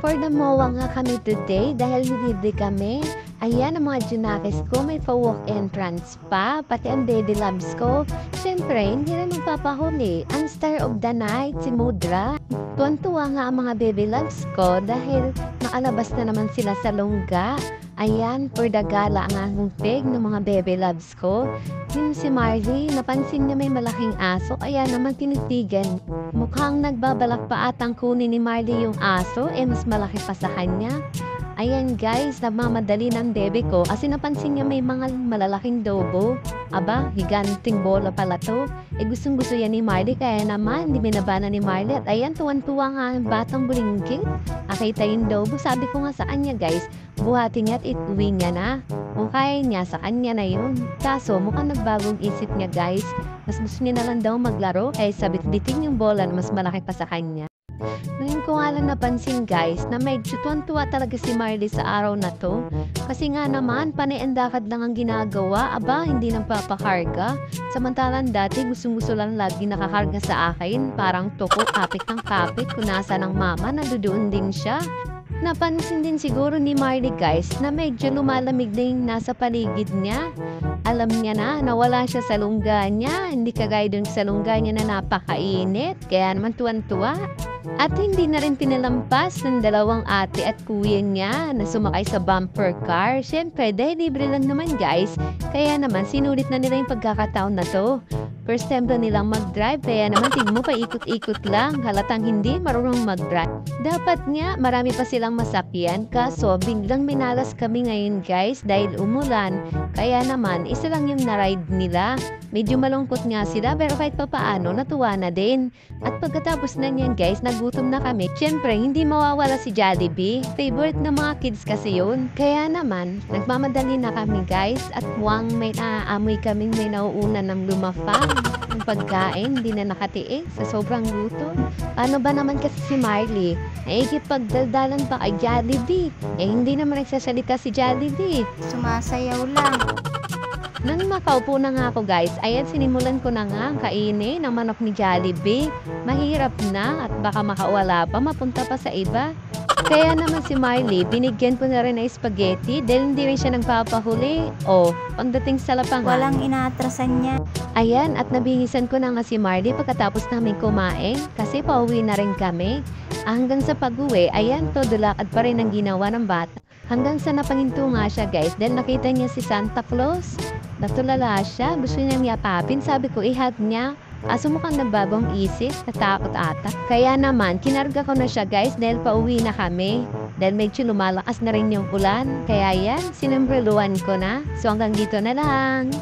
For the MOA nga kami today dahil libre kami. Ayan ang mga junakis ko, may pa-walk entrance pa, pati ang baby loves ko. Siyempre, hindi rin magpapahuli. Ang star of the night, si Mudra. Tuwan-tuwa nga ang mga baby loves ko dahil nakalabas na naman sila sa lungga. Ayan, for the gala ang aking pig ng mga baby loves ko. Yung si Marley, napansin niya may malaking aso, kaya naman tinitigan. Mukhang nagbabalak pa atang kunin ni Marley yung aso, mas malaki pa sa kanya. Ayan guys, nagmamadali ng bebe ko kasi napansin niya may mga malalaking dobo. Aba, higanting bola pala to. Gustong gusto yan ni Marley kaya naman di binabana ni Marley. At ayan, tuwan-tuwa nga ang batang bulingkit. Akita yung dobo, sabi ko nga sa kanya guys, buhatin niya at ituwi niya na. Kung kaya niya, sa kanya na yun. Kaso mukhang nagbagong isip niya guys. Mas gusto niya na lang daw maglaro kaya sabit-bitin yung bola na mas malaki pa sa kanya. Ngayon ko nga lang napansin guys na medyo tuwan-tuwa talaga si Marley sa araw na to. Kasi nga naman, paniendakad lang ang ginagawa. Aba, hindi nang papakarga. Samantalang dati, gustong-gusto lang lagi nakakarga sa akin. Parang toko, kapit ng kapit. Kung nasa ng mama, nandoon din siya. Napansin din siguro ni Marley guys na medyo lumalamig na yung nasa paligid niya. Alam niya na wala siya sa lungga niya. Hindi kagaya dun sa lungga niya na napakainit. Kaya naman tuwan-tuwa. At hindi na rin pinalampas ng dalawang ate at kuya niya na sumakay sa bumper car. Siyempre, dahil libre lang naman guys. Kaya naman sinulit na nila yung pagkakataon na to. First time na nilang mag-drive, kaya naman tingin mo pa ikot-ikot lang, halatang hindi marunong mag-drive. Dapat nga, marami pa silang masakyan, kaso biglang minalas kami ngayon guys dahil umulan. Kaya naman, isa lang yung na-ride nila. Medyo malungkot nga sila, pero kahit pa paano, natuwa na din. At pagkatapos na niyan guys, nagutom na kami. Siyempre, hindi mawawala si Jollibee. Favorite ng mga kids kasi yun. Kaya naman, nagmamadali na kami guys, at muwang may naaamoy kaming may nauuna ng lumafang. Ang pagkain, hindi na nakatiis sa sobrang gutom. Ano ba naman kasi si Marley? Pagdaldalan pa kay Jollibee. Hindi naman nagsasalita si Jollibee. Sumasayaw lang. Nang makaupo na nga ako guys, ayan sinimulan ko na nga ang kainin ng manok ni Jollibee. Mahirap na at baka makawala pa, mapunta pa sa iba. Kaya naman si Marley, binigyan ko na rin ng spaghetti dahil hindi rin siya nagpapahuli. Pagdating sa lapangan, Walang inaatrasan niya. ayan, at nabingisan ko na nga si Marley pagkatapos namin kumain kasi pauwi na rin kami. Hanggang sa pag-uwi, ayan, todo lakad pa rin ang ginawa ng bata. Hanggang sa napanginto nga siya guys dahil nakita niya si Santa Claus. Natulala siya, gusto niyang yapapin, sabi ko ihag niya. Aso mukhang nagbabang isip, natakot ata. Kaya naman, kinarga ko na siya guys dahil pauwi na kami. Dahil medyo lumalakas na rin yung ulan. Kaya yan, sinumbruluan ko na. So hanggang dito na lang.